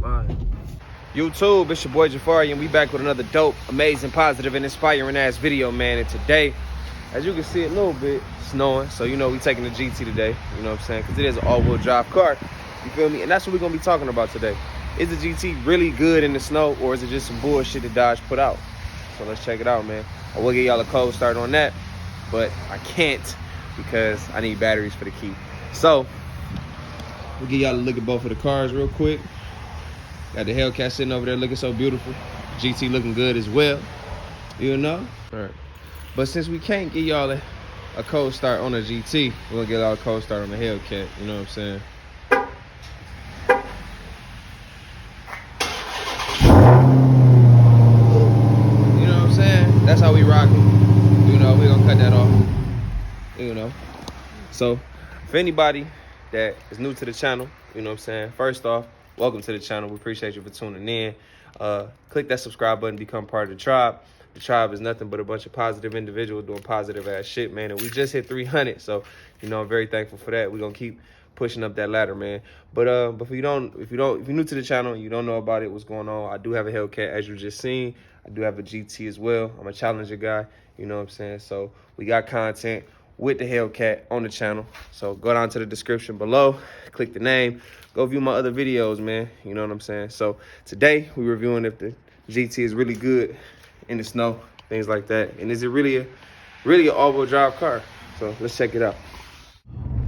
mine. YouTube, it's your boy Jafari, and we back with another dope, amazing, positive, and inspiring ass video, man. And today, as you can see, a little bit snowing, so you know we taking the GT today. You know what I'm saying? Because it is an all-wheel drive car. You feel me? And that's what we're gonna be talking about today. Is the GT really good in the snow, or is it just some bullshit that Dodge put out? So let's check it out, man. I will get y'all a cold start on that, but I can't because I need batteries for the key. So we'll get y'all a look at both of the cars real quick. Got the Hellcat sitting over there looking so beautiful. GT looking good as well, you know? All right. But since we can't get y'all a cold start on the GT, we're gonna get y'all a cold start on the Hellcat, you know what I'm saying? You know what I'm saying? That's how we rockin'. You know, we're gonna cut that off, you know? So, for anybody that is new to the channel, you know what I'm saying? First off, welcome to the channel. We appreciate you for tuning in. Click that subscribe button, become part of the tribe. The tribe is nothing but a bunch of positive individuals doing positive ass shit, man. And we just hit 300, so you know I'm very thankful for that. We're gonna keep pushing up that ladder, man. But if you're new to the channel and you don't know about it, what's going on? I do have a Hellcat, as you just seen. I do have a GT as well. I'm a Challenger guy, you know what I'm saying? So we got content with the Hellcat on the channel. So go down to the description below, click the name, go view my other videos, man. You know what I'm saying? So today we're reviewing if the GT is really good in the snow, things like that. And is it really an all-wheel drive car? So let's check it out.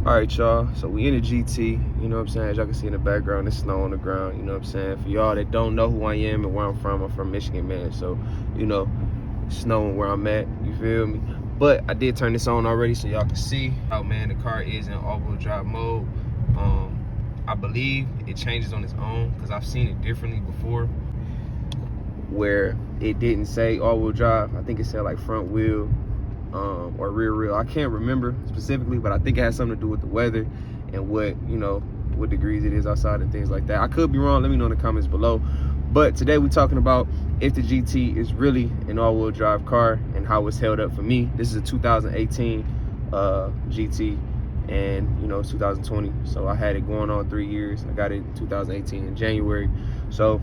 All right, y'all. So we in the GT, you know what I'm saying? As y'all can see in the background, there's snow on the ground, you know what I'm saying? For y'all that don't know who I am and where I'm from Michigan, man. So, you know, snowing where I'm at, you feel me? But I did turn this on already so y'all can see. Oh man, the car is in all-wheel drive mode. I believe it changes on its own because I've seen it differently before where it didn't say all-wheel drive. I think it said like front wheel or rear wheel. I can't remember specifically, but I think it has something to do with the weather and what, you know, what degrees it is outside and things like that. I could be wrong. Let me know in the comments below. But today we're talking about if the GT is really an all-wheel drive car and how it's held up for me. This is a 2018 GT, and you know it's 2020, so I had it going on 3 years. I got it in 2018 in January, so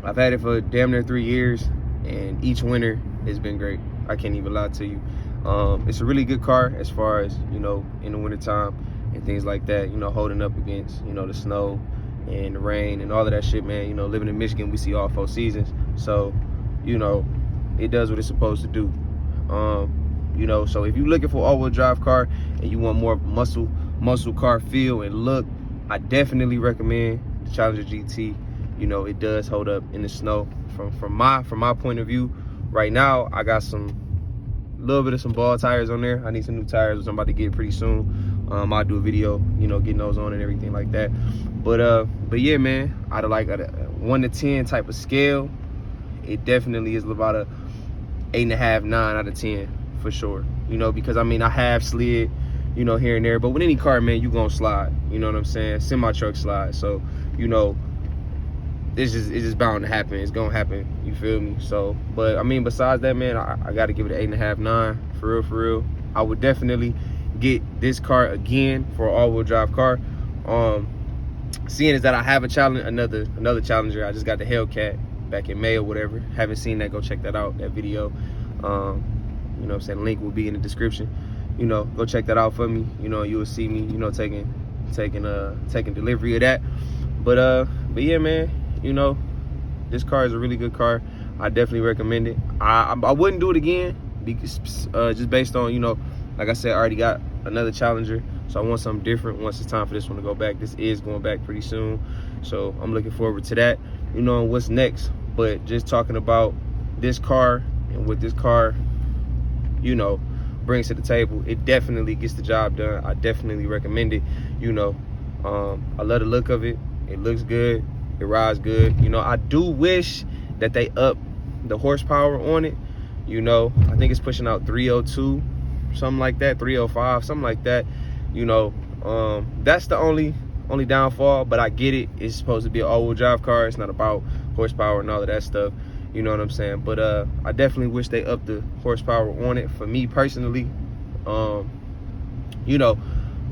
I've had it for damn near 3 years, and each winter has been great. I can't even lie to you. It's a really good car as far as, you know, in the wintertime and things like that, you know, holding up against, you know, the snow and the rain and all of that shit, man. You know, living in Michigan, we see all 4 seasons, so you know it does what it's supposed to do. You know, so if you're looking for an all-wheel drive car and you want more muscle car feel and look, I definitely recommend the Challenger GT. You know, it does hold up in the snow. From my point of view, right now I got some little bit of some ball tires on there. I need some new tires, which I'm about to get pretty soon. I'll do a video, you know, getting those on and everything like that. But yeah, man, out of like a 1 to 10 type of scale, it definitely is about a 8.5, 9 out of 10 for sure. You know, because I mean I have slid, you know, here and there, but with any car, man, you gonna slide. You know what I'm saying? Semi truck slide. So you know, it's just bound to happen. It's gonna happen. You feel me? So, but I mean, besides that, man, I got to give it an 8.5, 9 for real. I would definitely get this car again for an all-wheel drive car. Seeing is that I have another Challenger. I just got the Hellcat back in May or whatever. Haven't seen that, go check that out, that video. You know what I'm saying? Link will be in the description. You know, go check that out for me. You know, you will see me, you know, taking delivery of that. But yeah, man, you know, this car is a really good car. I definitely recommend it. I wouldn't do it again because just based on, you know, like I said, I already got another Challenger, so I want something different once it's time for this one to go back. This is going back pretty soon, so I'm looking forward to that, you know, and what's next. But just talking about this car and what this car, you know, brings to the table, it definitely gets the job done. I definitely recommend it. You know, I love the look of it. It looks good. It rides good. You know, I do wish that they up the horsepower on it. You know, I think it's pushing out 302, something like that, 305, something like that. You know, that's the only downfall, but I get it. It's supposed to be an all-wheel drive car. It's not about horsepower and all of that stuff. You know what I'm saying? But I definitely wish they upped the horsepower on it for me personally. You know,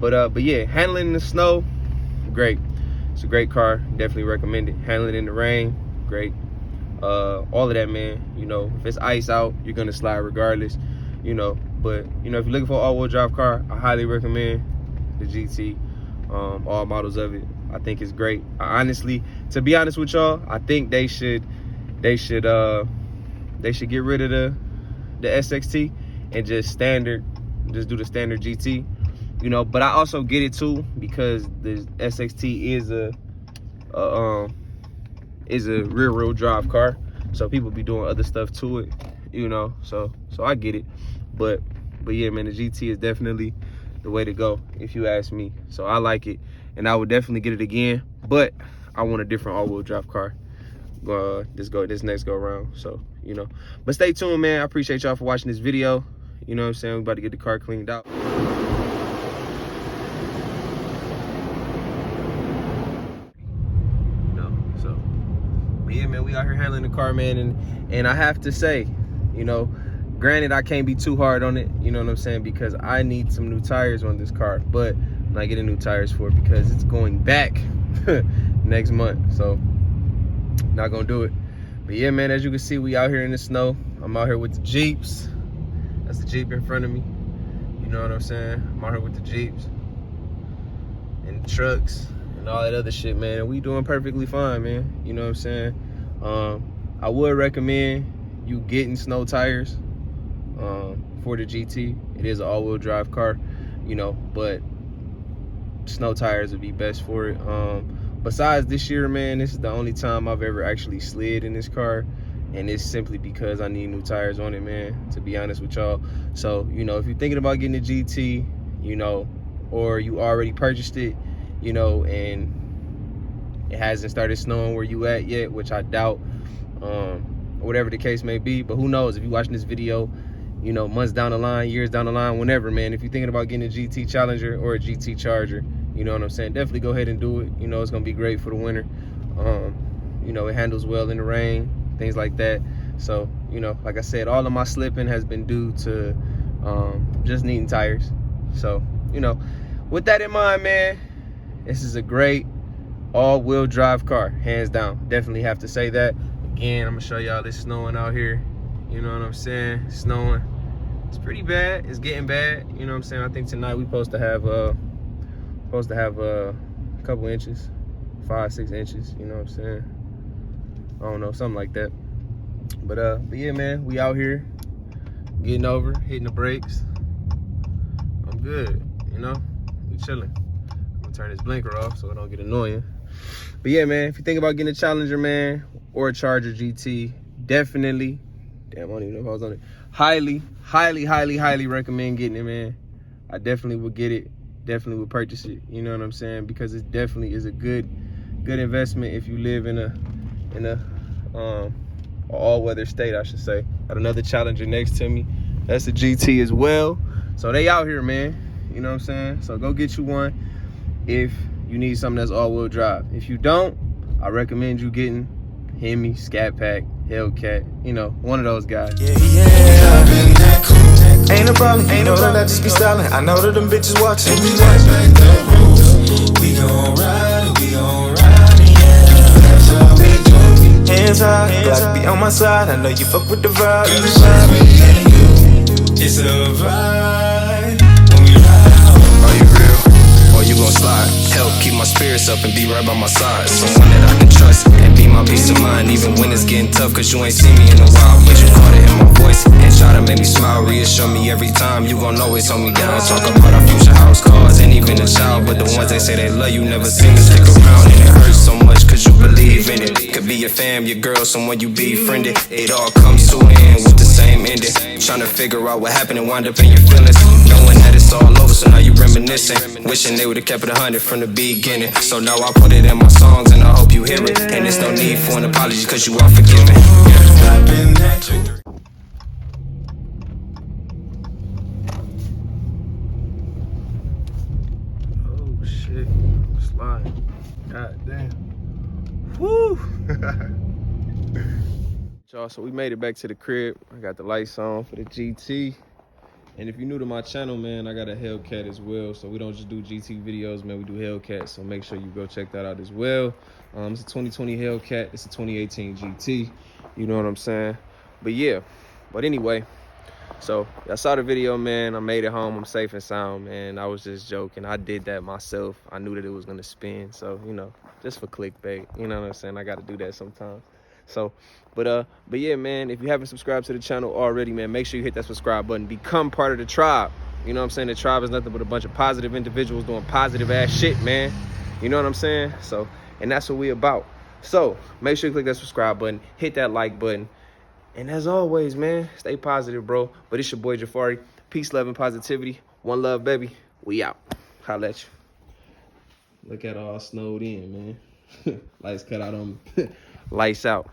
but yeah, handling the snow, great. It's a great car. Definitely recommend it. Handling in the rain, great. All of that, man. You know, if it's ice out, you're gonna slide regardless. You know, but you know, if you're looking for an all-wheel drive car, I highly recommend the GT. All models of it, I think it's great. Honestly, to be honest with y'all, I think they should get rid of the SXT and just do the standard GT. You know, but I also get it too, because the SXT is a rear-wheel drive car, so people be doing other stuff to it, you know. So I get it, but yeah, man, the GT is definitely the way to go, if you ask me. So I like it, and I would definitely get it again, but I want a different all-wheel drive car this next go around. So, you know, but stay tuned, man. I appreciate y'all for watching this video. You know what I'm saying? We about to get the car cleaned out. But yeah, man, we out here handling the car, man, and I have to say, you know, granted, I can't be too hard on it, you know what I'm saying, because I need some new tires on this car, but I'm not getting new tires for it because it's going back next month, so not gonna do it. But yeah, man, as you can see, we out here in the snow. I'm out here with the Jeeps. That's the Jeep in front of me, you know what I'm saying. I'm out here with the Jeeps and the trucks and all that other shit, man. We doing perfectly fine, man. You know what I'm saying? I would recommend you getting snow tires for the GT. It is an all-wheel drive car, you know, but snow tires would be best for it. Besides this year, man, this is the only time I've ever actually slid in this car, and it's simply because I need new tires on it, man, to be honest with y'all. So, you know, if you're thinking about getting a GT, you know, or you already purchased it, you know, and it hasn't started snowing where you at yet, which I doubt, whatever the case may be. But who knows, if you're watching this video, you know, months down the line, years down the line, whenever, man, if you're thinking about getting a GT Challenger or a GT Charger, you know what I'm saying, definitely go ahead and do it. You know, it's gonna be great for the winter. You know, it handles well in the rain, things like that. So, you know, like I said, all of my slipping has been due to just needing tires. So, you know, with that in mind, man, this is a great all-wheel drive car, hands down. Definitely have to say that. Again, I'm gonna show y'all this snowing out here. You know what I'm saying? It's snowing. It's pretty bad. It's getting bad. You know what I'm saying? I think tonight we supposed to have a couple inches, 5-6 inches. You know what I'm saying? I don't know, something like that. But yeah, man, we out here getting over, hitting the brakes. I'm good. You know, we chilling. I'm gonna turn this blinker off so it don't get annoying. But yeah, man, if you think about getting a Challenger, man, or a Charger GT, definitely, damn, I don't even know if I was on it, highly recommend getting it, man. I definitely would get it, definitely would purchase it, you know what I'm saying, because it definitely is a good investment if you live in a all-weather state, I should say. Got another Challenger next to me. That's a GT as well. So they out here, man, you know what I'm saying? So go get you one if you need something that's all-wheel drive. If you don't, I recommend you getting Hemi, Scat Pack, Hellcat, you know, one of those guys. Yeah. Ain't a problem, ain't no that I just be styling. I know that them bitches watching. We gon' ride, yeah. That's how we do. Hands high, Glock be on my side. I know you fuck with the vibe. Girl, it's just me and you. It's a vibe when we ride out. Are you real? Or you gon' slide? Help keep my spirits up and be right by my side. Someone that I can trust and be my peace of mind. Even when it's getting tough, cause you ain't seen me in a while. But you caught it in my voice and try to make me smile. Reassure me every time, you gon' always hold me down. Talk about our future house cars and even a child. But the ones they say they love you never seem to stick around. And it hurts so much cause you believe in it. Could be your fam, your girl, someone you befriended. It all comes to an end with the same ending. Trying to figure out what happened and wind up in your feelings. Knowing that it's all over, so now you reminiscing. Wishing they would've kept it 100 from the beginning. So now I put it in my songs and I hope you hear it. And there's no need for an apology cause you are forgiven. Oh shit, slide. God damn. Woo! Y'all, so we made it back to the crib. I got the lights on for the GT. And if you're new to my channel, man, I got a Hellcat as well. So we don't just do GT videos, man. We do Hellcat. So make sure you go check that out as well. It's a 2020 Hellcat. It's a 2018 GT. You know what I'm saying? But yeah. But anyway, so I saw the video, man. I made it home. I'm safe and sound, man. I was just joking. I did that myself. I knew that it was gonna spin. So, you know, just for clickbait. You know what I'm saying? I gotta do that sometimes. So, but yeah, man, if you haven't subscribed to the channel already, man, make sure you hit that subscribe button. Become part of the tribe. You know what I'm saying? The tribe is nothing but a bunch of positive individuals doing positive ass shit, man. You know what I'm saying? So, and that's what we about. So, make sure you click that subscribe button, hit that like button. And as always, man, stay positive, bro. But it's your boy Jafari. Peace, love, and positivity. One love, baby. We out. Holla at you. Look at all snowed in, man. Lights cut out on me. Lights out.